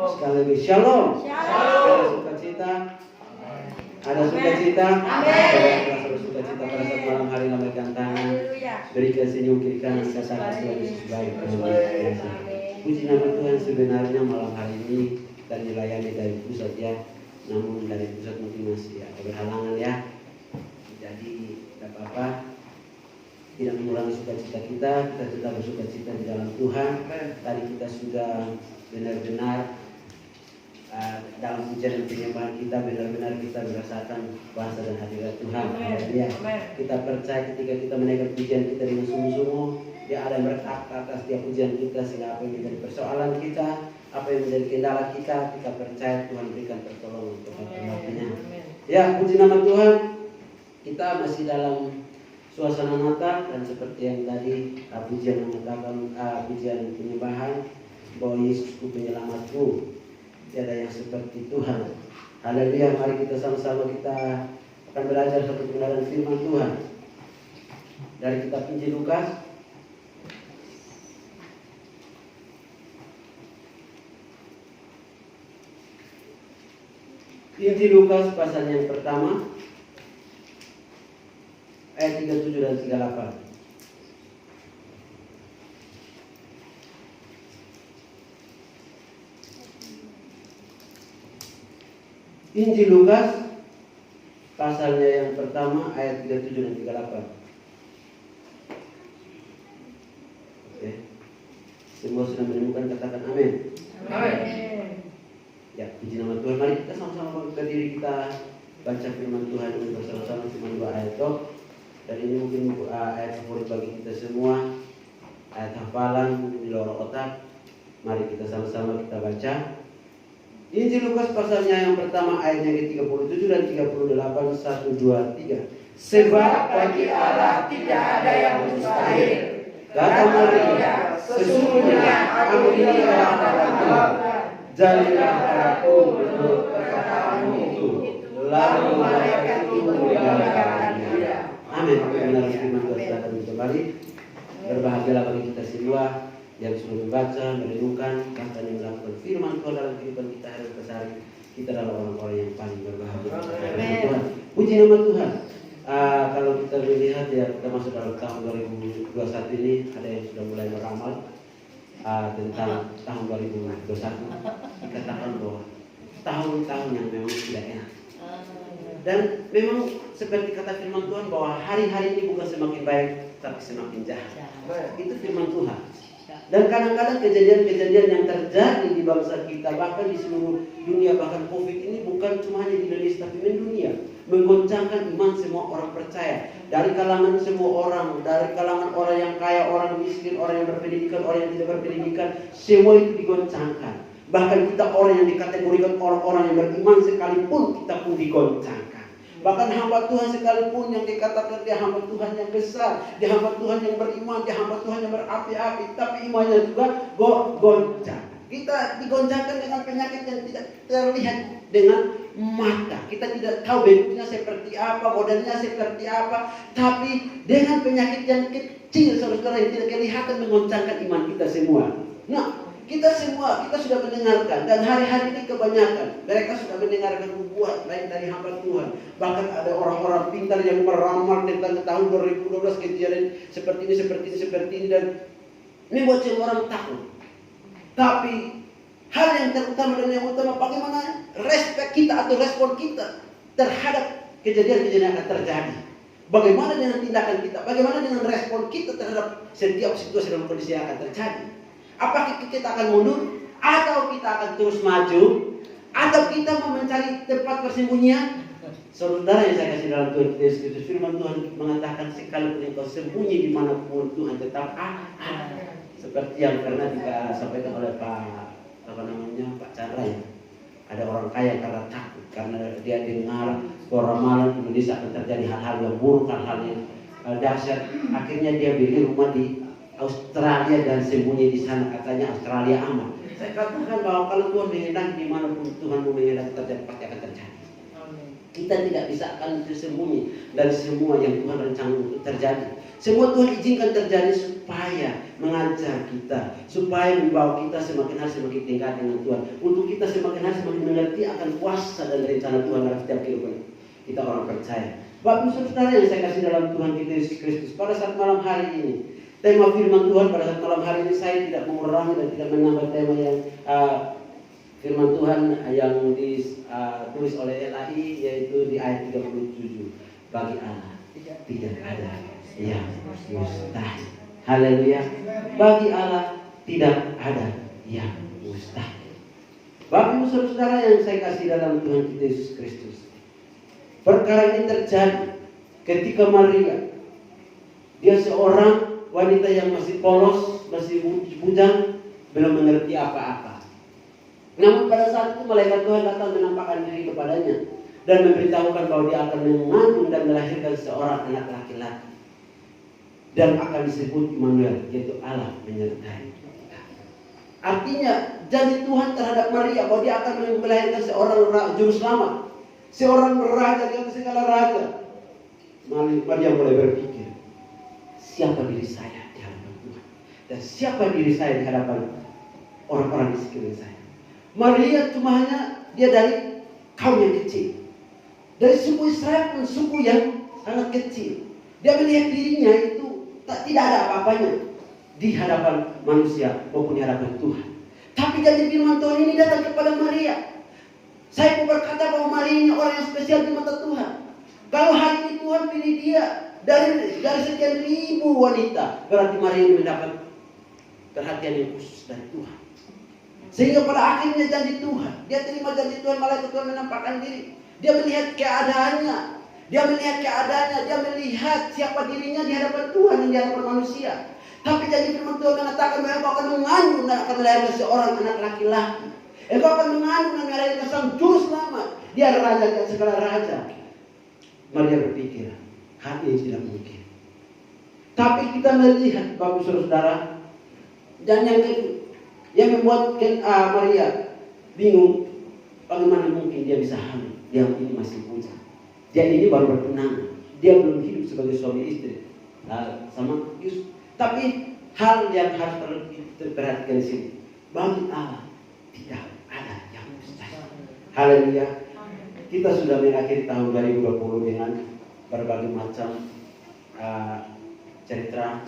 Sekali lagi shalom. Ada sukacita. Ada sukacita. Ada sukacita pada saat malam hari lambaikan tangan. Berikan senyum kiri kanan, katakan Tuhan Yesus baik. Puji nama Tuhan. Sebenarnya malam hari ini kita dilayani dari pusat ya, namun dari pusat mungkin masih ada berhalangan ya. Jadi tidak apa-apa, tidak mengurangi sukacita kita tetap bersukacita di dalam Tuhan. Tadi kita sudah benar-benar dalam pujian dan penyembahan kita benar-benar kita merasakan kuasa dan hadirat Tuhan. Ya, kita percaya ketika kita menaikkan pujian kita dengan sungguh-sungguh, dia ada yang berkat atas setiap pujian kita, sehingga apa yang menjadi persoalan kita, apa yang menjadi kendala kita percaya Tuhan berikan pertolongan kepada hatinya. Ya, puji nama Tuhan. Kita masih dalam suasana Natal dan seperti yang tadi pujian mengatakan pujian penyembahan bahwa Yesusku penyelamatku, tiada yang seperti Tuhan. Haleluya. Mari kita sama-sama kita akan belajar satu kebenaran firman Tuhan dari kitab Injil Lukas. Injil Lukas pasal yang pertama ayat 37 dan 38. Injil Lukas pasalnya yang pertama ayat 37 dan 38. Oke. Semua sudah menemukan, katakan amin. Amin. Ya, puji nama Tuhan. Mari kita sama-sama berdiri, kita baca firman Tuhan ini bersama-sama, cuma 2 ayat toh. Dan ini mungkin ayat favorit bagi kita semua, ayat hafalan mungkin di luar otak. Mari kita sama-sama kita baca Injil Lukas pasalnya yang pertama ayatnya ke-37 dan 38. 1, 2, 3. Sebab bagi Allah tidak ada yang mustahil. Kata Maria, sesungguhnya aku ini adalah anak Tuhan. Jadilah padaku menurut perkataanmu itu. Lalu malaikat itu meninggalkannya. Amin. Benar firman Tuhan silakan kembali. Berbahagialah bagi kita semua yang sudah membaca, merenungkan, bahkan yang melakukan firman Tuhan dalam kehidupan kita hari kesehari. Kita adalah orang-orang yang paling berbahagia. Tuhan, puji nama Tuhan. Kalau kita melihat ya, kita masuk dalam tahun 2021 ini, ada yang sudah mulai meramal tentang tahun 2021. Dikatakan bahwa tahun-tahun yang memang tidak enak. Dan memang seperti kata firman Tuhan bahwa hari-hari ini bukan semakin baik, tapi semakin jahat. Itu firman Tuhan. Dan kadang-kadang kejadian-kejadian yang terjadi di bangsa kita, bahkan di seluruh dunia, bahkan COVID ini bukan cuma hanya di Indonesia tapi mendunia, menggoncangkan iman semua orang percaya. Dari kalangan semua orang, dari kalangan orang yang kaya, orang miskin, orang yang berpendidikan, orang yang tidak berpendidikan, semua itu digoncangkan. Bahkan kita orang yang dikategorikan orang-orang yang beriman sekalipun kita pun digoncangkan. Bahkan hamba Tuhan sekalipun yang dikatakan dia hamba Tuhan yang besar, dia hamba Tuhan yang beriman, dia hamba Tuhan yang berapi-api, tapi imannya juga goncang. Kita digoncangkan dengan penyakit yang tidak terlihat dengan mata. Kita tidak tahu bentuknya seperti apa, modelnya seperti apa, tapi dengan penyakit yang kecil, saudara, yang tidak kelihatan mengoncangkan iman kita semua. Nah, kita sudah mendengarkan, dan hari-hari ini kebanyakan mereka sudah mendengarkan nubuat lain dari hamba Tuhan. Bahkan ada orang-orang pintar yang meramal tentang tahun 2012 kejadian seperti ini dan membuat semua orang takut. Tapi hal yang terutama dan yang utama, bagaimana respek kita atau respon kita terhadap kejadian-kejadian yang akan terjadi. Bagaimana dengan tindakan kita, bagaimana dengan respon kita terhadap setiap situasi dan kondisi yang akan terjadi. Apakah kita akan mundur, atau kita akan terus maju, atau kita mau mencari tempat persembunyian? Saudara yang saya kasih dalam Tuhan Yesus Kristus, firman Tuhan mengatakan sekalipun engkau sembunyi dimanapun, Tuhan tetap ada. Seperti yang pernah disampaikan oleh Pak Chandra ya. Ada orang kaya karena takut, karena dia dengar ramalan Indonesia akan terjadi hal-hal yang buruk, hal-hal yang dahsyat. Akhirnya dia beli rumah di Australia dan sembunyi di sana, katanya Australia aman. Saya katakan bahwa kalau Tuhan menghendaki dimanapun Tuhan mau menghendaki terjadi, pasti akan terjadi. Kita tidak bisa akan tersembunyi dari semua yang Tuhan rencanakan untuk terjadi. Semua Tuhan izinkan terjadi supaya mengajar kita, supaya membawa kita semakin hari semakin tingkat dengan Tuhan. Untuk kita semakin hari semakin mengerti akan kuasa dan rencana Tuhan dalam setiap kehidupan kita orang percaya. Bapak saudara yang saya kasih dalam Tuhan kita Yesus Kristus, pada saat malam hari ini, tema firman Tuhan pada saat malam hari ini saya tidak mengurangi dan tidak menambah tema yang firman Tuhan yang ditulis oleh LAI, yaitu di ayat 37. Bagi Allah tidak ada yang mustahil. Haleluya. Bagi Allah tidak ada yang mustahil. Bapak ibu saudara yang saya kasih dalam Tuhan kita Yesus Kristus, perkara ini terjadi ketika Maria, dia seorang wanita yang masih polos, masih bujang, belum mengerti apa-apa. Namun pada saat itu malaikat Tuhan datang menampakkan diri kepadanya dan memberitahukan bahwa dia akan mengandung dan melahirkan seorang anak laki-laki dan akan disebut Immanuel, yaitu Allah menyertai kita. Artinya janji Tuhan terhadap Maria bahwa dia akan melahirkan seorang juru selamat, seorang raja di atas segala raja. Maria mulai berpikir, siapa diri saya di hadapan Tuhan dan siapa diri saya di hadapan orang-orang di sekeliling saya. Maria cuma hanya dia dari kaum yang kecil, dari suku Israel pun suku yang sangat kecil. Dia melihat dirinya itu tidak ada apa-apanya di hadapan manusia maupun di hadapan Tuhan. Tapi janji firman Tuhan ini datang kepada Maria. Saya mau berkata bahwa Maria ini orang yang spesial di mata Tuhan. Kalau hari ini Tuhan pilih dia dari sekian ribu wanita, berarti Maria ini mendapat perhatian yang khusus dari Tuhan. Sehingga pada akhirnya janji Tuhan, dia terima janji Tuhan, malaikat Tuhan menampakkan diri. Dia melihat keadaannya, dia melihat siapa dirinya di hadapan Tuhan dan di hadapan manusia. Tapi janji firman Tuhan mengatakan bahwa engkau akan mengandung dan akan melahirkan seorang anak laki-laki. Engkau akan mengandung dan melahirkan sang juru selamat. Dia raja dan segala raja. Maria berpikir, hal ini tidak mungkin. Tapi kita melihat Bapak saudara, dan yang membuat Maria bingung, bagaimana mungkin dia bisa hamil? Dia ini masih bujang. Dia ini baru bertunangan. Dia belum hidup sebagai suami istri sama Yusuf. Tapi hal yang harus diperhatikan di sini, bagi Allah tidak ada yang mustahil. Haleluya. Kita sudah mengakhiri tahun 2020 dengan berbagai macam cerita.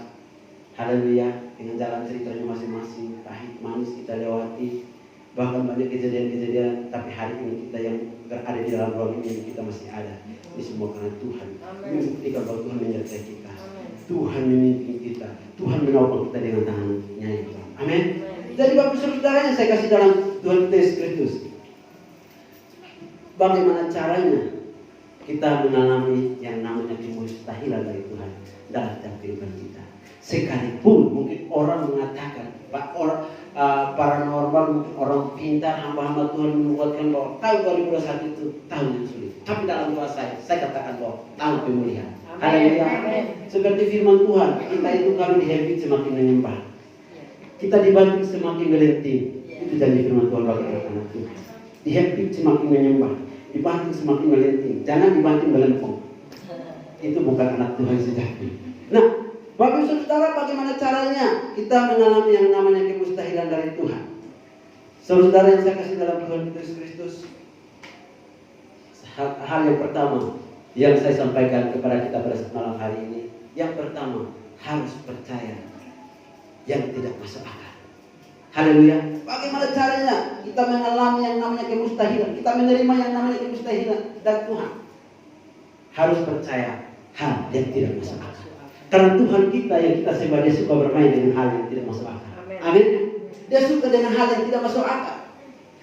Haleluya. Dengan jalan ceritanya masing-masing, pahit manis kita lewati, bahkan banyak kejadian-kejadian. Tapi hari ini kita yang berada di dalam ruang ini, kita masih ada. Ini semua karena Tuhan membuktikan bahwa Tuhan menyertai kita. Tuhan memimpin kita, Tuhan menolong kita dengan tangannya itu. Amin. Jadi Bapak saudara yang saya kasih dalam Tuhan kita Yesus Kristus, bagaimana caranya kita mengalami yang namanya kemustahilan dari Tuhan dalam kehidupan kita. Sekalipun mungkin orang mengatakan, paranormal, mungkin orang pintar, hamba-hamba Tuhan membuatkan bahwa tahun 2021 itu tahun yang sulit. Tapi dalam doa saya katakan bahwa tahun pemulihan. Haleluya. Seperti firman Tuhan, kita itu kalau dihampiri semakin menyembah, kita dibanting semakin melenting. Itu janji firman Tuhan bagi anak-anak Tuhan. Dihampiri semakin menyembah, dibanting semakin melenting. Jangan dibanting melempung. Itu bukan anak Tuhan sejati. Nah, Bapak saudara, bagaimana caranya kita mengalami yang namanya kemustahilan dari Tuhan? Saudara yang saya kasih dalam Tuhan Yesus Kristus, hal yang pertama yang saya sampaikan kepada kita pada malam hari ini, yang pertama harus percaya yang tidak masuk akal. Haleluya. Bagaimana caranya kita mengalami yang namanya kemustahilan, kita menerima yang namanya kemustahilan dari Tuhan? Harus percaya hal yang tidak masuk akal. Karena Tuhan kita yang kita sembah, dia suka bermain dengan hal yang tidak masuk akal. Amin. Dia suka dengan hal yang tidak masuk akal.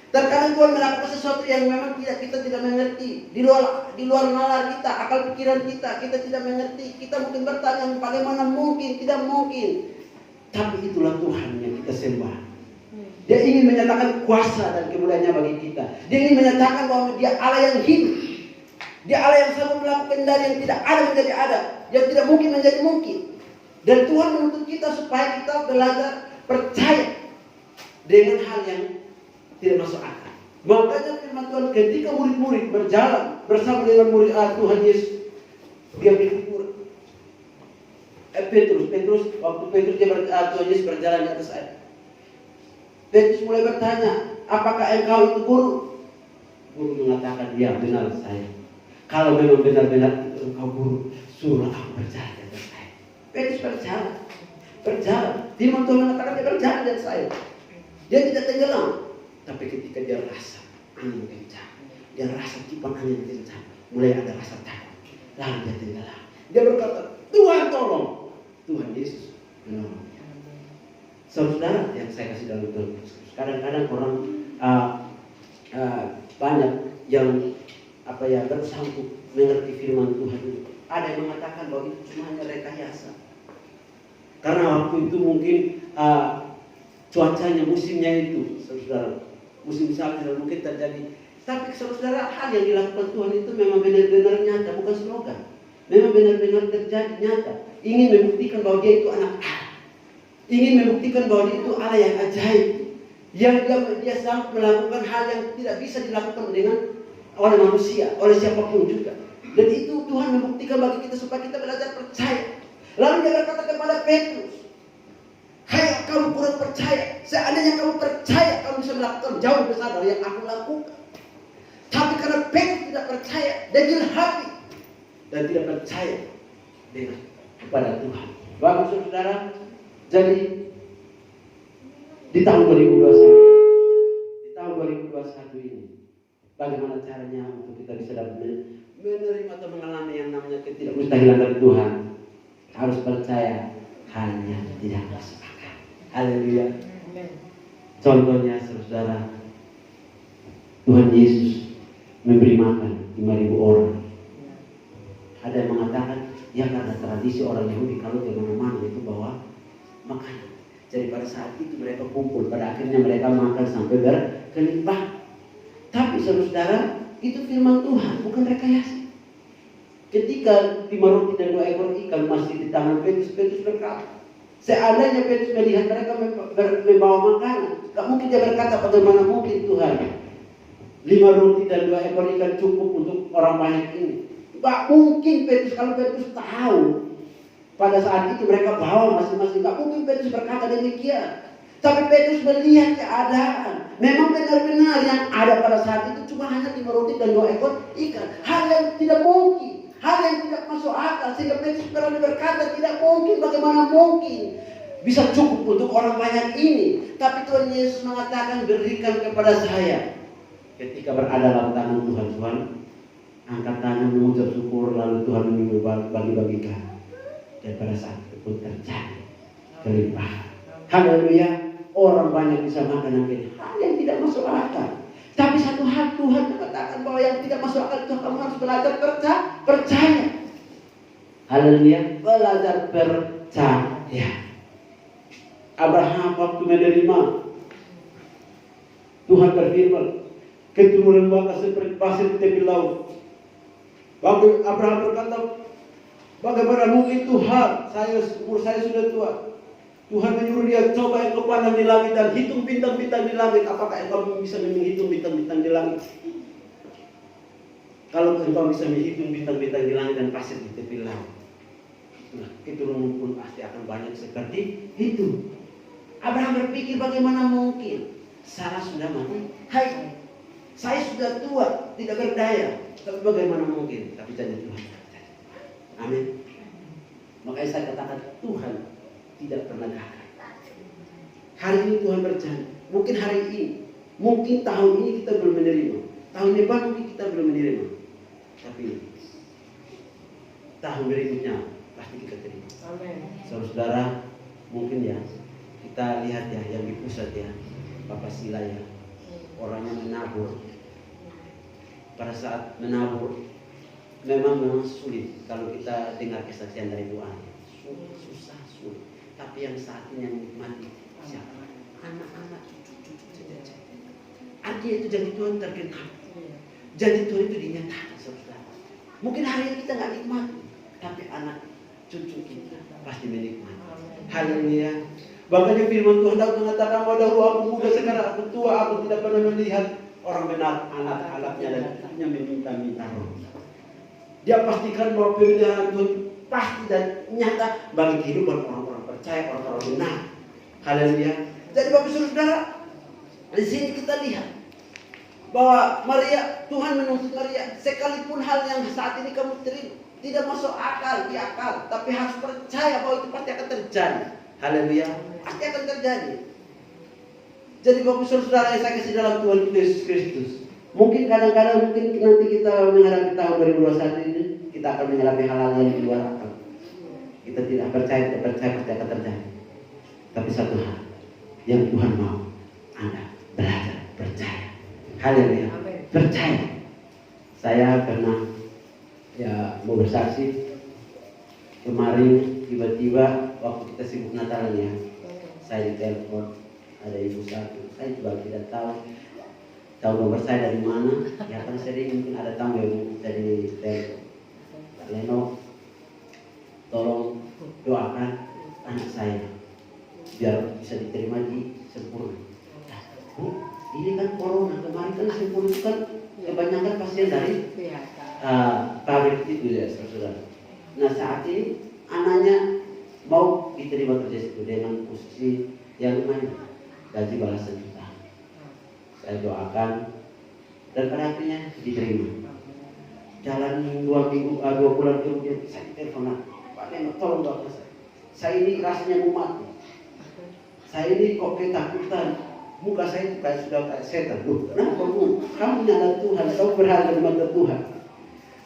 Terkadang Tuhan melakukan sesuatu yang memang kita tidak mengerti. Di luar nalar kita, akal pikiran kita tidak mengerti. Kita mungkin bertanya bagaimana mungkin, tidak mungkin. Tapi itulah Tuhan yang kita sembah. Dia ingin menyatakan kuasa dan kemuliaannya bagi kita. Dia ingin menyatakan bahwa dia Allah yang hidup. Dia Allah yang selalu melakukan dari yang tidak ada menjadi ada, yang tidak mungkin menjadi mungkin. Dan Tuhan menuntut kita supaya kita belajar percaya dengan hal yang tidak masuk akal. Makanya firman Tuhan ketika murid-murid berjalan bersama dengan murid Tuhan Yesus. Dia berkubur. Petrus, waktu Petrus Tuhan Yesus berjalan di atas air. Petrus mulai bertanya, apakah engkau itu guru? Guru mengatakan, ya benar saya. Kalau memang benar-benar itu engkau guru, suruh aku berjalan di atas air. Petrus berjalan. Firman Tuhan mengatakan dia berjalan di atas air. Dia tidak tenggelam. Tapi ketika dia rasa angin kencang, dia rasa tiupan angin kencang, mulai ada rasa takut. Lalu dia tenggelam. Dia berkata, Tuhan tolong. Tuhan Yesus menolong. Saudara yang saya kasih dalam Tuhan, kadang-kadang orang banyak yang bersangkut mengerti firman Tuhan itu. Ada yang mengatakan bahwa itu cuma hanya rekayasa. Karena waktu itu mungkin cuacanya, musimnya itu, saudara, musim salju dan mungkin terjadi. Tapi saudara, hal yang dilakukan Tuhan itu memang benar-benar nyata, bukan slogan. Memang benar-benar terjadi nyata. Ingin membuktikan bahwa dia itu anak Allah. Ingin membuktikan bahwa dia itu Allah yang ajaib. Yang dia sanggup melakukan hal yang tidak bisa dilakukan oleh manusia, oleh siapapun juga. Dan itu Tuhan membuktikan bagi kita supaya kita belajar percaya. Lalu dia berkata kepada Petrus, hai kamu kurang percaya. Seandainya kamu percaya, kamu bisa melakukan jauh besar dari yang aku lakukan. Tapi karena Petrus tidak percaya, dia hati dan tidak percaya dengan kepada Tuhan. Bagus saudara. Jadi di tahun 2021 ini, bagaimana caranya untuk kita bisa dapat menerima atau mengalami yang namanya ketidakmustahilan dari Tuhan? Harus percaya hanya tidak masuk akal. Haleluya. Contohnya saudara, Tuhan Yesus memberi makan 5.000 orang. Ada yang mengatakan, ya karena tradisi orang Yahudi kalau di mana-mana itu bawa makanan. Jadi pada saat itu mereka kumpul, pada akhirnya mereka makan sampai berkelimpahan. Tapi saudara, itu firman Tuhan, bukan rekayasa. Ketika 5 roti dan 2 ekor ikan masih di tangan Petrus berkata, seandainya Petrus melihat mereka membawa makanan, tak mungkin dia berkata, bagaimana mungkin Tuhan 5 roti dan 2 ekor ikan cukup untuk orang banyak ini. Gak mungkin Petrus, kalau Petrus tahu pada saat itu mereka bawa masing-masing, gak mungkin Petrus berkata demikian. Tapi Petrus melihat keadaan. Memang benar-benar yang ada pada saat itu cuma hanya 5 roti dan 2 ekor ikan. Hal yang tidak mungkin, hal yang tidak masuk akal. Sehingga Petrus berani berkata, tidak mungkin, bagaimana mungkin bisa cukup untuk orang banyak ini. Tapi Tuhan Yesus mengatakan, berikan kepada saya. Ketika berada dalam tangan Tuhan, angkat tangan mengucap syukur, lalu Tuhan bagi-bagikan. Dan pada saat itu pun terjadi kelimpahan. Haleluya. Orang banyak bisa makan yang hal yang tidak masuk akal. Tapi satu hal Tuhan mengatakan bahwa yang tidak masuk akal itu kamu harus belajar percaya. Haleluya. Belajar percaya. Abraham waktu menerima Tuhan berfirman, keturunan bangsa seperti pasir di tepi laut. Waktu Abraham berkata, bagaimana mungkin Tuhan, umur saya sudah tua. Tuhan menyuruh dia, coba engkau pandang di langit dan hitung bintang-bintang di langit. Apakah engkau bisa menghitung bintang-bintang di langit? Kalau engkau bisa menghitung bintang-bintang di langit dan pasir di tepi laut, nah, keturunan pun pasti akan banyak seperti itu. Abraham berpikir, bagaimana mungkin? Sarah sudah mati. Hai, saya sudah tua, tidak berdaya. Tapi bagaimana mungkin? Tapi janji Tuhan. Amin. Makanya saya katakan, Tuhan tidak pernah gagal. Hari ini Tuhan berjanji. Mungkin hari ini, mungkin tahun ini kita belum menerima. Tahun depan mungkin kita belum menerima. Tapi tahun berikutnya pasti kita terima. Amin. Saudara, mungkin ya kita lihat ya yang di pusat ya, Bapak Sila ya, orangnya menabur. Pada saat menabur, memang sulit kalau kita dengar kesaksian dari doa. Susah, sulit. Tapi yang saat ini yang menikmati siapa? Anak-anak, cucu-cucu saja. Artinya itu janji Tuhan tergenap. Janji Tuhan itu dinyatakan, saudara. Mungkin hari ini kita nggak nikmati, tapi anak cucu kita pasti menikmati. Haleluya. Makanya firman Tuhan Daud mengatakan, dahulu aku muda, sekarang aku tua, aku tidak pernah melihat orang benar anak-anaknya dan cucunya meminta-minta roh. Dia pastikan bahwa pemeliharaan Tuhan pasti dan nyata bagi kehidupan orang-orang percaya, orang-orang benar. Haleluya. Jadi Bapak Saudara, di sini kita lihat bahwa Maria, Tuhan menuntut Maria, sekalipun hal yang saat ini kamu terima tidak masuk akal di akal, tapi harus percaya bahwa itu pasti akan terjadi. Haleluya, pasti akan terjadi. Jadi Bapak Saudara yang saya kasih dalam Tuhan Yesus Kristus, mungkin kadang-kadang nanti kita menghadapi tahun 2021 ini, kita akan mengalami hal-hal yang di luar akal. Kita tidak percaya pasti akan terjadi. Tapi satu hal yang Tuhan mau, Anda belajar percaya. Haleluya, percaya. Saya pernah mau bersaksi kemarin, tiba-tiba waktu kita sibuk Natalan ya, saya ditelepon ada ibu satu, saya juga tidak tahu nomor saya dari mana. Ya kan sering mungkin ada tamu yang dari telepon, Pak Leno, tolong doakan anak saya biar bisa diterima di Sempurna. Ini kan corona kemarin kan Sempurna itu kan kebanyakan pasien dari pabrik itu ya saudara. Nah saat ini anaknya mau diterima kerja situ dengan posisi yang lumayan, gaji balasan juta. Saya doakan dan pada akhirnya diterima. Jalan 2 bulan kemudian saya telepon, Pak Leno tolong doakan saya. Saya ini rasanya mau mati. Saya ini kok ketakutan. Muka saya itu sudah kayak setan. Loh, kenapa Bu? Kamu ini anak Tuhan, kamu berharga di mata Tuhan.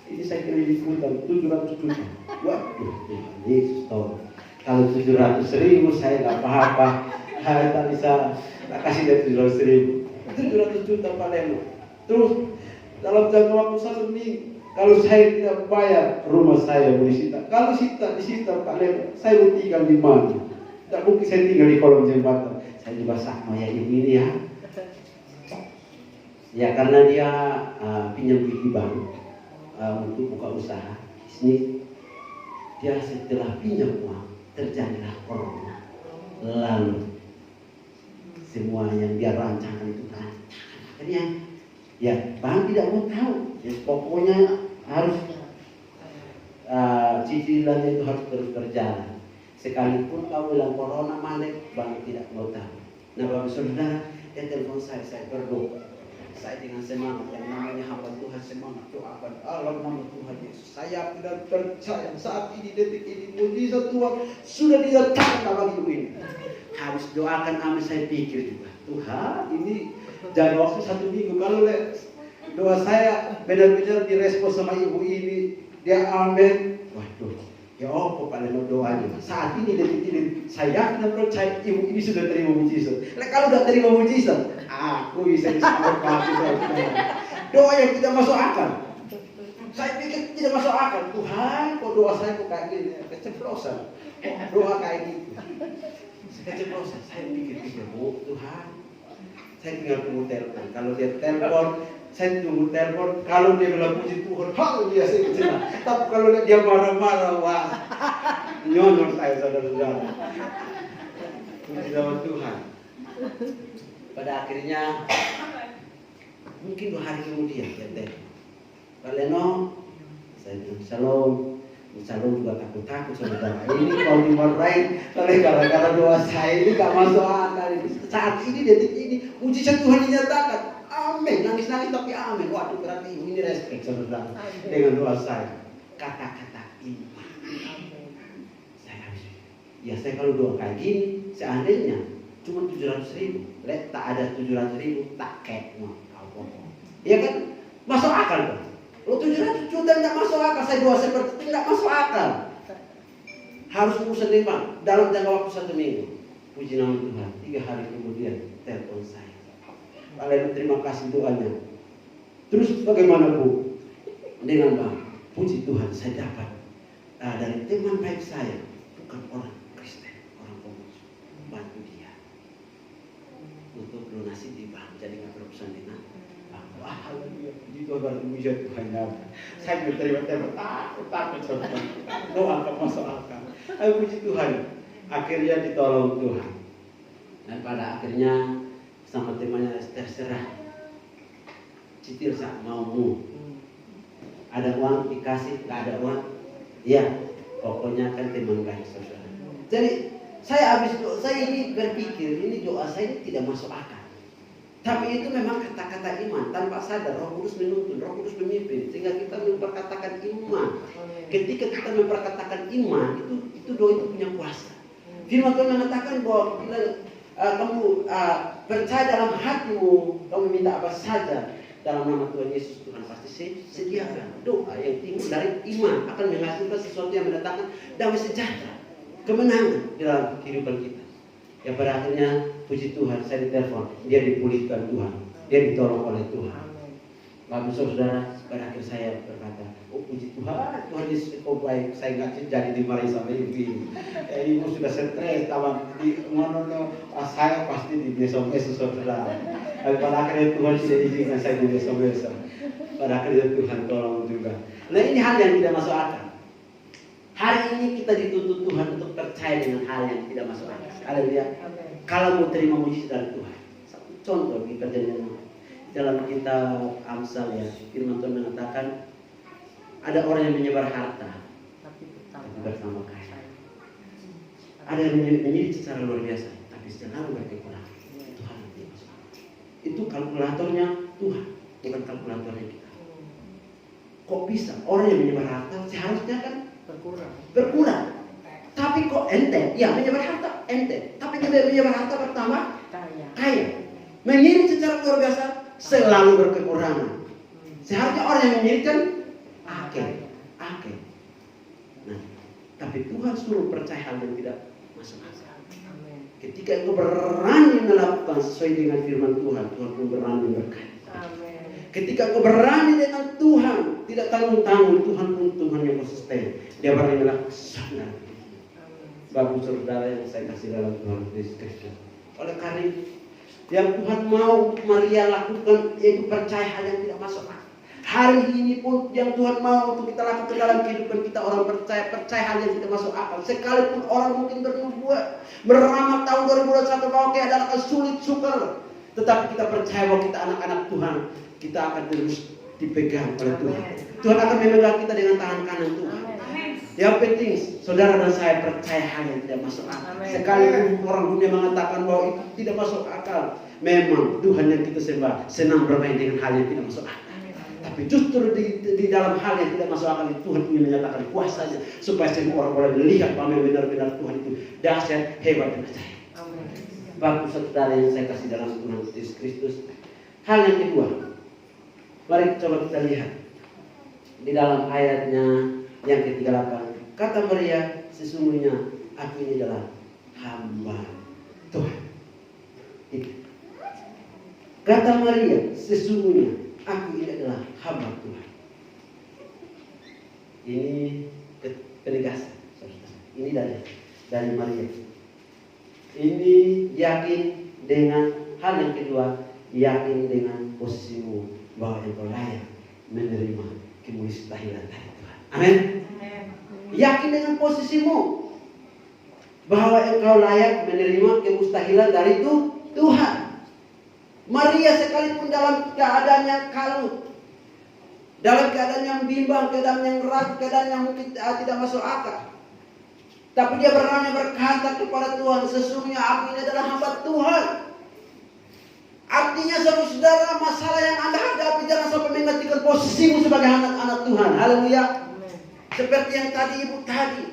Ini saya kredit hutang 700 juta. Waduh, Yesus tolong. Kalau 700.000 saya nggak apa-apa. Saya tak bisa tak kasih dia 700.000. 700 juta Pak Leno. Terus dalam jangka waktu 1 minggu, kalau saya tidak bayar, rumah saya mau disita. Kalau disita Pak Leno, saya mau tinggal di mana? Tak mungkin saya tinggal di kolong jembatan. Saya juga sama ya ini ya. Ya karena dia pinjam di bank untuk buka usaha bisnis. Dia setelah pinjam uang terjadilah corona. Lalu semua yang dia rancangkan itu berantakan. Akhirnya ya bank tidak mau tahu. Ya, pokoknya harus cicilannya itu harus terus berjalan. Sekalipun kau bilang corona mandek, bank tidak mau tahu. Nah Bapak Saudara, dia telepon saya berdoa. Saya dengan semangat, yang namanya hamba Tuhan semangat doakan Allah nama Tuhan Yesus. Saya tidak percaya saat ini detik ini mujizat Tuhan sudah dinyatakan bagi ibu ini. Harus doakan, amin. Saya pikir juga Tuhan ini jangan waktu 1 minggu kalau doa saya benar-benar direspon sama ibu ini, dia amin. Waduh, ya Allah Pak Leno doanya. Saat ini detik ini saya yakin dan percaya ibu ini sudah terima mujizat. Kalau tidak terima mujizat, aku bisa diselamatkan. Doa yang tidak masuk akal. Saya pikir tidak masuk akal. Tuhan, kok doa saya kok kayak gini? Keceplosan. Doa kayak gitu. Keceplosan. Saya pikir Bu Tuhan. Saya tinggal tunggu telepon. Kalau dia telepon, saya tunggu telepon. Kalau dia bilang puji Tuhan, haleluya saya kecewa. Tapi kalau dia marah-marah, wah, nyonor saya saudara-saudara. Puji nama Tuhan. Pada akhirnya, mungkin 2 hari kemudian dia telepon. Pak Leno, saya bilang shalom. Shalom juga takut saudara. Ini kalau dimarahin, gara-gara doa saya ini gak masuk akal. Saat ini detik ini, mujizat Tuhan dinyatakan. Amin, nangis-nangis tapi amin. Waduh berarti ini respect saudara dengan doa saya. Kata-kata iman. Saya habis. Ya saya kalau doa kayak gini, seandainya cuma 700.000, tak ada 700.000, tak kayak mau kau. Iya kan? Masuk akal kan? Lo 700 juta tidak masuk akal. Saya doa seperti itu tidak masuk akal. Harus urusan iman dalam jangka waktu 1 minggu. Puji nama Tuhan. 3 hari kemudian telepon saya. Pak Leno terima kasih doanya. Terus bagaimana Bu? Dengan Bang, puji Tuhan saya dapat dari teman baik saya, bukan orang Kristen, orang Konghucu, bantu dia untuk lunasi di bank. Jadi nggak berurusan dengan bank. Wah, haleluya, puji Tuhan, baru mujizat Tuhan dapat. Saya berterima takut saudara. Doa nggak masuk akal. Ayo puji Tuhan. Akhirnya ditolong Tuhan. Dan pada akhirnya sama temannya terserah. citir sak maumu. Ada uang dikasih, nggak ada uang, ya pokoknya kan teman baik saudara. Jadi saya ini berpikir ini doa saya ini tidak masuk akal. Tapi itu memang kata-kata iman tanpa sadar. Roh Kudus menuntun, Roh Kudus memimpin sehingga kita memperkatakan iman. Ketika kita memperkatakan iman, itu doa itu punya kuasa. Firman Tuhan mengatakan bahwa bila kamu percaya dalam hatimu, kamu minta apa saja dalam nama Tuhan Yesus, Tuhan pasti sediakan. Doa yang timbul dari iman akan menghasilkan sesuatu yang mendatangkan damai sejahtera, kemenangan dalam kehidupan kita. Ya pada akhirnya puji Tuhan, saya ditelepon, dia dipulihkan Tuhan, dia ditolong oleh Tuhan. Lalu saudara, pada akhir saya berkata, oh puji Tuhan, Tuhan Yesus kau baik, saya nggak jadi dimarahi sama ibu ini. Ibu sudah stres, taman di mana saya pasti di besok saudara. Tapi pada akhirnya Tuhan tidak izinkan saya di besok. Pada akhirnya Tuhan tolong juga. Nah ini hal yang tidak masuk akal. Hari ini kita dituntut Tuhan untuk percaya dengan hal yang tidak masuk akal. Haleluya. Kalau mau terima mujizat dari Tuhan. Satu contoh di perjanjian lama. Dalam kitab Amsal ya, firman Tuhan mengatakan ada orang yang menyebar harta tapi bersama kaya. Ada yang menyebar secara luar biasa tapi selalu berkekurangan. Tuhan yang masuk akal. Itu kalkulatornya Tuhan, bukan kalkulatornya kita. Kok bisa orang yang menyebar harta seharusnya kan berkurang. Tapi kok ente, ya menyebar harta ente, tapi kita menyebar harta bertambah kaya. Mengirit secara luar biasa selalu berkekurangan. Seharusnya orang yang mengirit kan akeh. Nah, tapi Tuhan suruh percaya hal yang tidak masuk akal. Ketika engkau berani melakukan sesuai dengan firman Tuhan, Tuhan pun berani berkati. Ketika engkau berani dengan Tuhan, tidak tanggung-tanggung, Tuhan pun Tuhan yang konsisten. Dia berani melakukan sesuatu. Bapak saudara yang saya kasih dalam Tuhan Yesus Kristus. Oleh karena itu, yang Tuhan mau Maria lakukan yaitu percaya hal yang tidak masuk akal. Hari ini pun yang Tuhan mau untuk kita lakukan dalam kehidupan kita, orang percaya hal yang tidak masuk akal. Sekalipun orang mungkin bernubuat, meramal tahun 2021 bahwa keadaan akan sulit sukar, tetapi kita percaya bahwa kita anak-anak Tuhan, kita akan terus dipegang oleh Tuhan. Tuhan akan memegang kita dengan tangan kanan Tuhan. Yang penting saudara dan saya percaya hal yang tidak masuk akal. Sekalipun orang dunia mengatakan bahwa itu tidak masuk akal, memang Tuhan yang kita sembah senang bermain dengan hal yang tidak masuk akal. Tapi justru di dalam hal yang tidak masuk akal itu Tuhan ingin menyatakan kuasanya supaya semua orang boleh melihat bahwa benar-benar Tuhan itu dahsyat, hebat dan ajaib. Bapak saudara yang saya kasih dalam Tuhan Yesus Kristus. Hal yang kedua, mari coba kita lihat di dalam ayatnya yang ke-38. Kata Maria, sesungguhnya aku ini adalah hamba Tuhan. Kata Maria, sesungguhnya aku ini adalah hamba Tuhan. Ini penegasan. Ini dari Maria. Ini yakin dengan hal yang kedua, yakin dengan posisimu bahwa engkau layak menerima kemuliaan dari Tuhan. Amin. Yakin dengan posisimu bahwa engkau layak menerima kemustahilan dari Tuhan. Maria sekalipun dalam keadaan yang kalut, dalam keadaan yang bimbang, keadaan yang ragu, keadaan yang mungkin tidak masuk akal, tapi dia berani berkata kepada Tuhan, sesungguhnya aku ini adalah hamba Tuhan. Artinya saudara, masalah yang Anda hadapi jangan sampai menggantikan posisimu sebagai anak-anak Tuhan. Haleluya. Seperti yang tadi ibu tadi.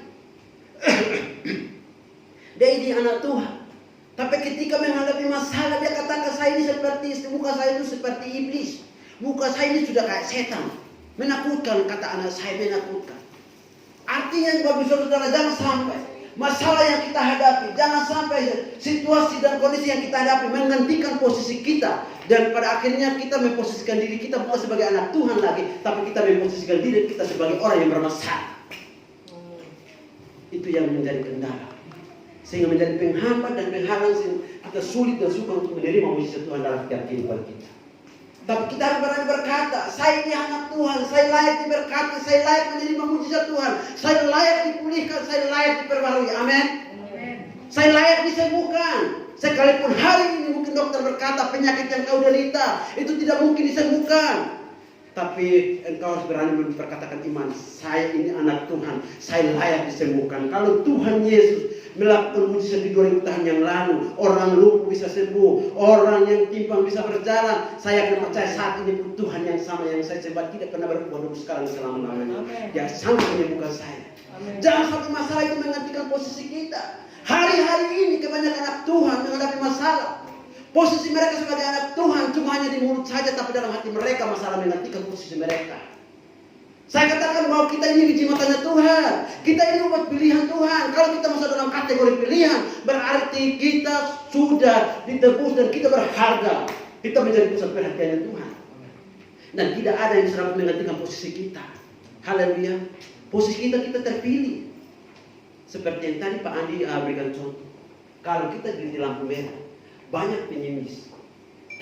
Dia ini anak Tuhan. Tapi ketika menghadapi masalah, dia katakan saya ini seperti, muka saya itu seperti iblis. Muka saya ini sudah kayak setan. Menakutkan, kata anak saya, menakutkan. Artinya Bapak saudara, jangan sampai masalah yang kita hadapi, jangan sampai situasi dan kondisi yang kita hadapi menggantikan posisi kita. Dan pada akhirnya kita memposisikan diri kita bukan sebagai anak Tuhan lagi, tapi kita memposisikan diri kita sebagai orang yang bermasalah. Itu yang menjadi kendala, sehingga menjadi penghambat dan penghalang sehingga kita sulit dan sukar untuk menerima mujizat Tuhan dalam kehidupan kita. Tapi kita harus berani berkata, saya ini anak Tuhan, saya layak diberkati, saya layak menerima mujizat Tuhan, saya layak dipulihkan, saya layak diperbarui. Amin. Saya layak disembuhkan. Sekalipun hari ini mungkin dokter berkata penyakit yang kau derita itu tidak mungkin disembuhkan. Tapi engkau harus berani berkatakan iman, saya ini anak Tuhan, saya layak disembuhkan. Kalau Tuhan Yesus melakukan mujizat di 2000 tahun yang lalu, orang lumpuh bisa sembuh, orang yang timpang bisa berjalan, saya akan percaya saat ini pun Tuhan yang sama yang saya sembah tidak pernah berubah dulu sekarang selama-lamanya. Dia sanggup menyembuhkan saya. Jangan sampai masalah itu menggantikan posisi kita. Hari-hari ini kebanyakan anak Tuhan menghadapi masalah. Posisi mereka sebagai anak Tuhan cuma hanya di mulut saja, tapi dalam hati mereka masalah menggantikan posisi mereka. Saya katakan bahwa kita ini biji matanya Tuhan. Kita ini umat pilihan Tuhan. Kalau kita masuk dalam kategori pilihan, berarti kita sudah ditebus dan kita berharga. Kita menjadi pusat perhatiannya Tuhan. Dan tidak ada yang bisa menggantikan posisi kita. Haleluya. Posisi kita terpilih. Seperti yang tadi Pak Andi berikan contoh. Kalau kita di lampu merah, banyak penyemis,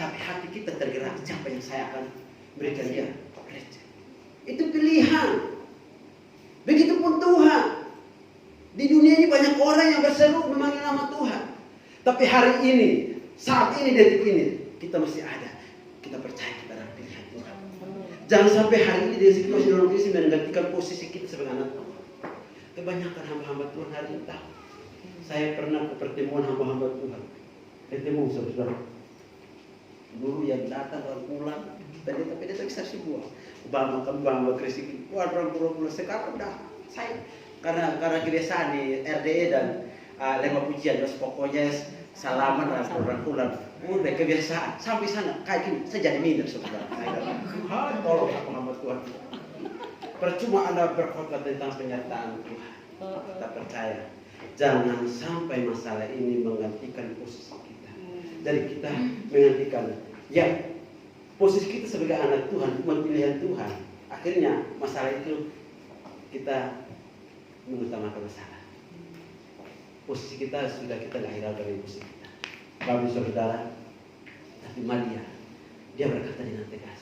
tapi hati kita tergerak, siapa yang saya akan berikan dia gereja. Itu pilihan. Begitupun Tuhan. Di dunia ini banyak orang yang berseru memanggil nama Tuhan, tapi hari ini, saat ini, detik ini, kita masih ada. Kita percaya kita adalah pilihan Tuhan. Jangan sampai hari ini di situasi dalam krisis menggantikan posisi kita sebagai anak Tuhan. Kebanyakan hamba-hamba Tuhan hari ini tahu. Saya pernah ke pertemuan hamba-hamba Tuhan. Ketemu saudara guru yang datang orang pulang tapi dia tak bisa sebuah bamba Kristi orang pulang sekarang udah saya karena kebiasaan di RDE dan lema pujian terus pokoknya salaman orang pulang udah kebiasaan sampai sana kayak gini saya jadi minder saudara. Tolong aku hamba Tuhan, percuma Anda berkhotbah tentang penyertaan Tuhan, kita percaya jangan sampai masalah ini menggantikan posisi kita. Jadi kita menggantikan posisi kita sebagai anak Tuhan, umat pilihan Tuhan. Akhirnya masalah itu kita mengutamakan masalah. Posisi kita sudah kita lahir dari posisi kita. Bapak saudara, tapi Maria dia berkata dengan tegas,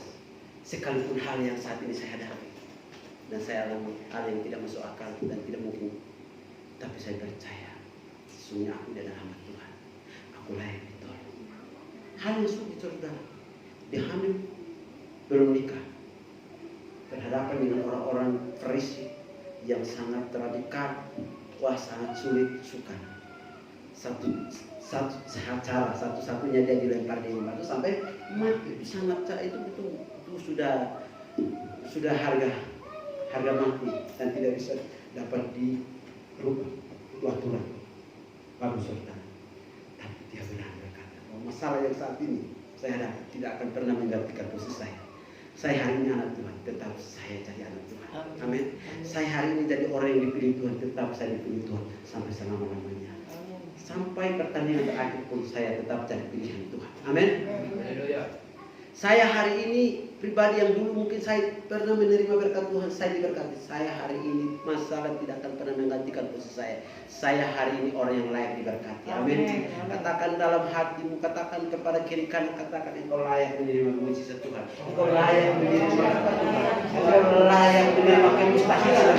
sekalipun hal yang saat ini saya hadapi dan saya alami hal yang tidak masuk akal dan tidak mungkin, tapi saya percaya sesungguhnya aku adalah hamba Tuhan, aku layak ditolong. Hal yang sulit saudara, dihamil belum nikah, berhadapan dengan orang-orang Farisi yang sangat radikal, sangat sulit sukar. Satu-satunya dia dilempar di batu sampai mati. Itu sangat itu sudah harga mati dan tidak bisa dapat dirubah itu aturan. Bagus saudara. Tapi dia benar berkata bahwa masalah yang saat ini saya hadapi tidak akan pernah menggantikan posisi saya. Saya hari ini anak Tuhan, tetap saya jadi anak Tuhan. Amin. Saya hari ini jadi orang yang dipilih Tuhan, tetap saya dipilih Tuhan sampai selama-lamanya. Sampai pertandingan terakhir pun saya tetap jadi pilihan Tuhan. Amin. Saya hari ini pribadi yang dulu mungkin saya pernah menerima berkat Tuhan, saya diberkati. Saya hari ini masalah tidak akan pernah menggantikan posisi saya. Saya hari ini orang yang layak diberkati. Amin. Katakan dalam hatimu, katakan kepada kiri kanan, katakan engkau layak menerima mujizat Tuhan. Engkau layak menerima berkat Tuhan. Engkau layak menerima kemustahilan.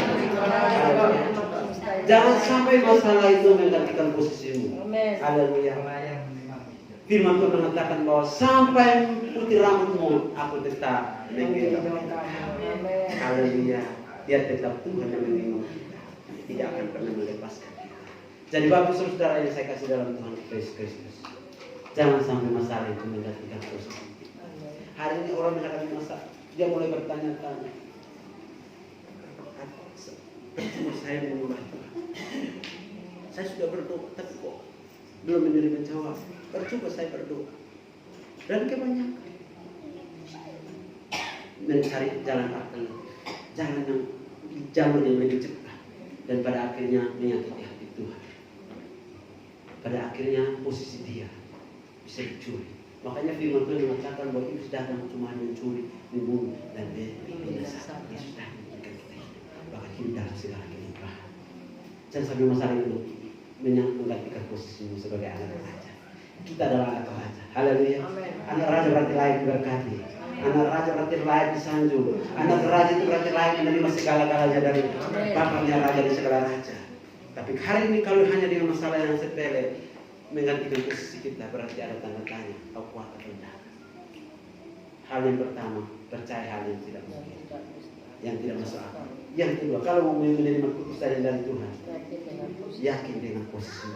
Jangan sampai masalah itu menggantikan posisimu. Haleluya. Firman Tuhan mengatakan bahwa sampai putih rambutmu aku tetap menggendong. Haleluya. Dia tetap Tuhan yang menggendong kita. Tidak akan pernah melepaskan kita. Jadi bapak saudara yang saya kasih dalam Tuhan Kristus, jangan sampai masalah itu menggantikan posisi kita. Hari ini orang menghadapi masalah, dia mulai bertanya-tanya. Percuma saya menyembah Tuhan. Saya sudah berdoa, tapi kok belum menerima jawab. Percuma saya berdoa. Dan kebanyakan mencari jalan alternatif, jalan yang lebih cepat, dan pada akhirnya menyakiti hati Tuhan. Pada akhirnya posisi dia bisa dicuri. Makanya firman Tuhan mengatakan bahwa iblis datang cuma mencuri, membunuh, dan binasa. Yesus datang memberikan kita hidup, bahkan hidup dalam segala kelimpahan. Jangan sampai masalah itu menggantikan posisimu sebagai anak raja. Kita adalah anak raja. Haleluya. Anak raja berarti layak diberkati. Anak raja berarti layak disanjung. Anak raja itu berarti layak menerima segala-galanya dari bapaknya raja dan segala raja. Tapi hari ini kalau hanya dengan masalah yang sepele, menggantikan posisi kita, berarti ada tanda tanya, kau kuat atau tidak. Hal yang pertama, percaya hal yang tidak mungkin, yang tidak masuk akal. Yang kedua, kalau mau menerima keputusan dari Tuhan, yakin dengan posisi.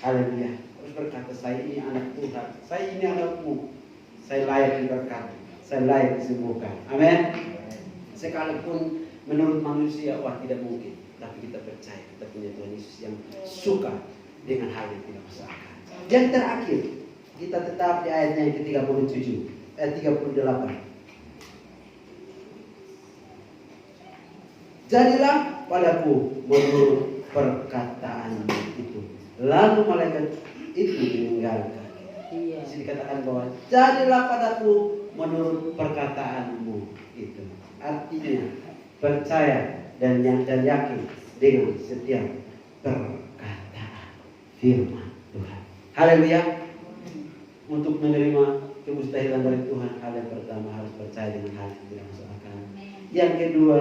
Haleluya. Terus berkata, saya ini anak Tuhan, saya ini anakmu, saya layak diberkati, saya layak disembuhkan. Amin. Sekalipun menurut manusia, wah tidak mungkin, tapi kita percaya kita punya Tuhan Yesus yang suka dengan hal yang tidak masuk akal. Yang terakhir, kita tetap di ayatnya yang ke-37, ayat 38. Jadilah padaku menurut perkataan itu. Lalu malaikat itu meninggalkan. Di sini dikatakan bahwa jadilah padaku menurut perkataanmu itu. Artinya percaya dan yakin dengan setiap perkataan firman Tuhan. Haleluya. Untuk menerima kemustahilan dari Tuhan, hal yang pertama harus percaya dengan hal yang tidak masuk akal. Yang kedua,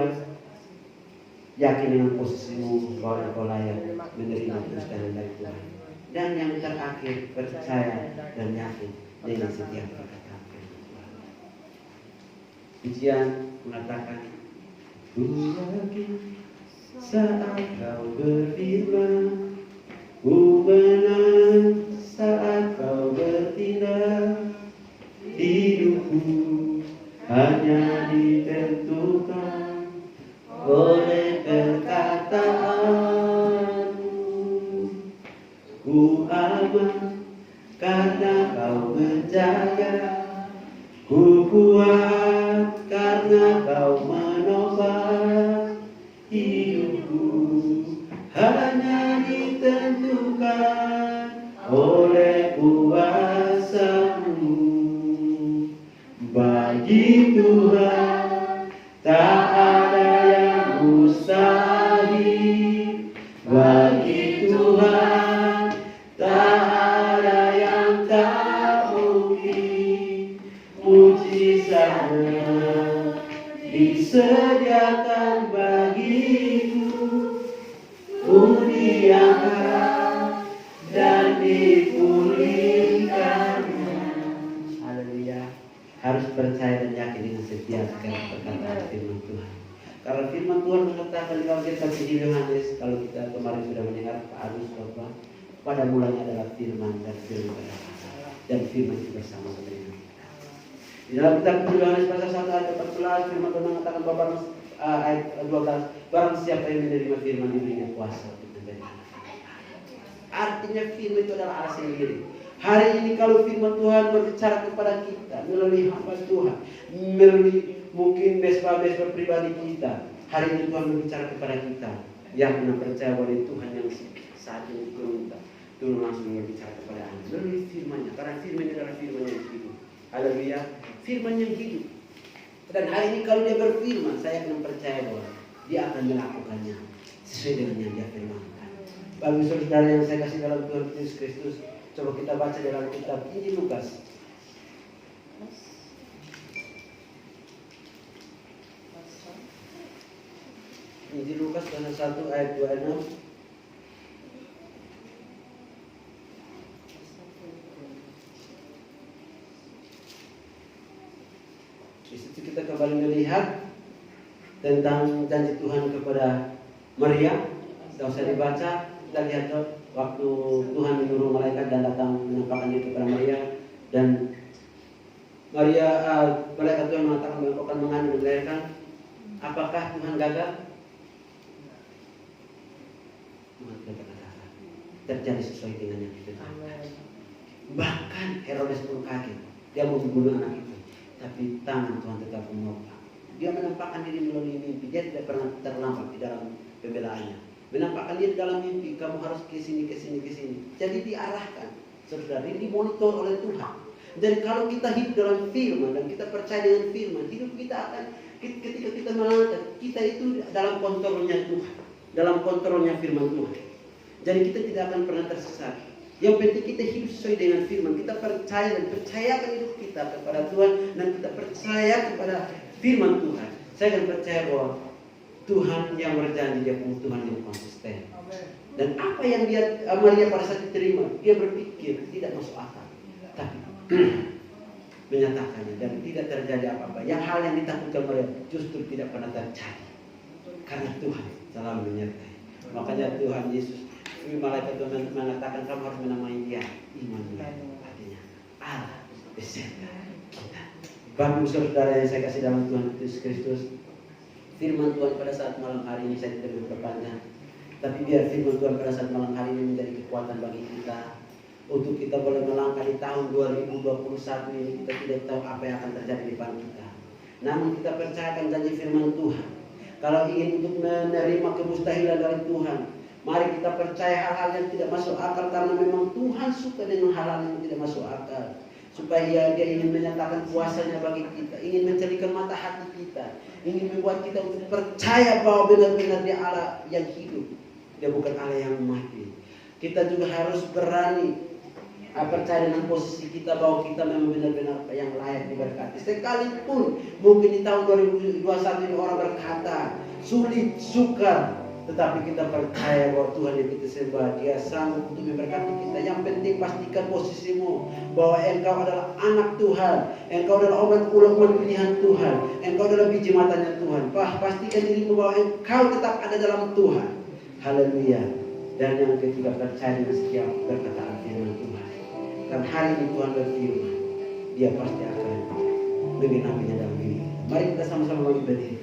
yakin dengan posisimu bahwa engkau layak menerima kemustahilan dari Tuhan. Dan yang terakhir, percaya dan yakin dengan setiap perkataan firman Tuhan. Pujian mengatakan, ku yakin saat kau berfirman, ku menang saat kau bertindak. Hidupku hanya ditentukan oleh perkataanmu. Ku aman karena kau menjaga, ku kuat karena kau menopang. Hidupku hanya ditentukan oleh kuasa-Mu. Bagi Tuhan tak ada yang mustahil. Bagi Tuhan tak ada yang tak mungkin. Mujizatnya disediakan bagiku, diangkat dan dipulihkannya. Haleluya. Harus percaya dan yakin dengan setiap perkataan firman Tuhan. Karena firman Tuhan mengatakan di dalam kitab Injil Yohanes, kalau kita kemarin sudah mendengar Pak Agus bahwa pada mulanya adalah firman dan firman adalah Allah, dan firman itu bersama dengan kita. Di dalam kitab Injil Yohanes pasal 1 ayat 14, firman Tuhan mengatakan bahwa ayat 12, barang siapa yang menerima firman diberinya kuasa untuk menjadi anak Allah. Artinya firman itu adalah Allah sendiri. Hari ini kalau firman Tuhan berbicara kepada kita melalui hamba Tuhan, melalui mungkin bespa-bespa pribadi kita, hari ini Tuhan berbicara kepada kita yang pernah percaya bahwa Tuhan yang saat ini turun langsung berbicara kepada Anda melalui firman-Nya, karena firman adalah firman yang hidup. Haleluya, firman yang hidup. Dan hari ini kalau dia berfirman, saya akan percaya bahwa dia akan melakukannya sesuai dengan yang dia firmankan. Bagi saudara yang saya kasih dalam Tuhan Yesus Kristus, coba kita baca dalam kitab Injil Lukas. Injil Lukas pasal 1 ayat 26. Di situ kita kembali melihat tentang janji Tuhan kepada Maria. Tidak usah dibaca, kita lihat waktu Tuhan menyuruh malaikat dan datang menampakkan diri kepada Maria, dan malaikat Tuhan mengatakan engkau akan mengandung dan melahirkan. Apakah Tuhan gagal? Tuhan tidak gagal. Terjadi sesuai dengan yang ditentukan. Bahkan Herodes pun kaget, dia mau membunuh anak itu, tapi tangan Tuhan tetap menopang. Dia menampakkan diri melalui mimpi. Dia tidak pernah terlambat di dalam pembelaannya. Menampakkan diri dalam mimpi, kamu harus ke sini, ke sini, ke sini. Jadi diarahkan, saudara, ini dimonitor oleh Tuhan. Dan kalau kita hidup dalam firman dan kita percaya dengan firman, hidup kita akan, ketika kita melangkah, kita itu dalam kontrolnya Tuhan, dalam kontrolnya firman Tuhan. Jadi kita tidak akan pernah tersesat. Yang penting kita hidup sesuai dengan firman. Kita percaya dan percayakan hidup kita kepada Tuhan, dan kita percaya kepada firman Tuhan. Saya akan percaya bahwa Tuhan yang berjanji, dia punya Tuhan yang konsisten. Dan apa yang Maria pada saat diterima, dia berpikir tidak masuk akal, tapi menyatakannya dan tidak terjadi apa-apa. Yang hal yang ditakutkan Maria justru tidak pernah terjadi karena Tuhan selalu menyertai. Makanya Tuhan Yesus, malaikat Tuhan mengatakan kamu harus menamai dia Immanuel, artinya Allah beserta kita. Bapak saudara yang saya kasih dalam Tuhan Yesus Kristus, firman Tuhan pada saat malam hari ini saya tidak berpanjang, tapi biar firman Tuhan pada saat malam hari ini menjadi kekuatan bagi kita untuk kita boleh melangkah di tahun 2021 ini. Kita tidak tahu apa yang akan terjadi di depan kita, namun kita percayakan janji firman Tuhan. Kalau ingin untuk menerima kemustahilan dari Tuhan, mari kita percaya hal-hal yang tidak masuk akal, karena memang Tuhan suka dengan hal-hal yang tidak masuk akal. Supaya dia ingin menyatakan kuasanya bagi kita, ingin mencerahkan mata hati kita, ingin membuat kita untuk percaya bahwa benar-benar dia Allah yang hidup, dia bukan Allah yang mati. Kita juga harus berani percaya dengan posisi kita bahwa kita memang benar-benar yang layak diberkati. Sekalipun mungkin di tahun 2021 ini orang berkata sulit, sukar, tetapi kita percaya bahwa Tuhan yang kita sembah, dia sanggup untuk memberkati kita. Yang penting pastikan posisimu bahwa engkau adalah anak Tuhan, engkau adalah umat pilihan Tuhan, engkau adalah biji matanya Tuhan. Pastikan dirimu bahwa engkau tetap ada dalam Tuhan. Haleluya. Dan yang ketiga, percaya dengan setiap perkataan firman Tuhan. Dan hari ini Tuhan berfirman, dia pasti akan menggenapinya dalam diri kita. Mari kita sama-sama berdiri.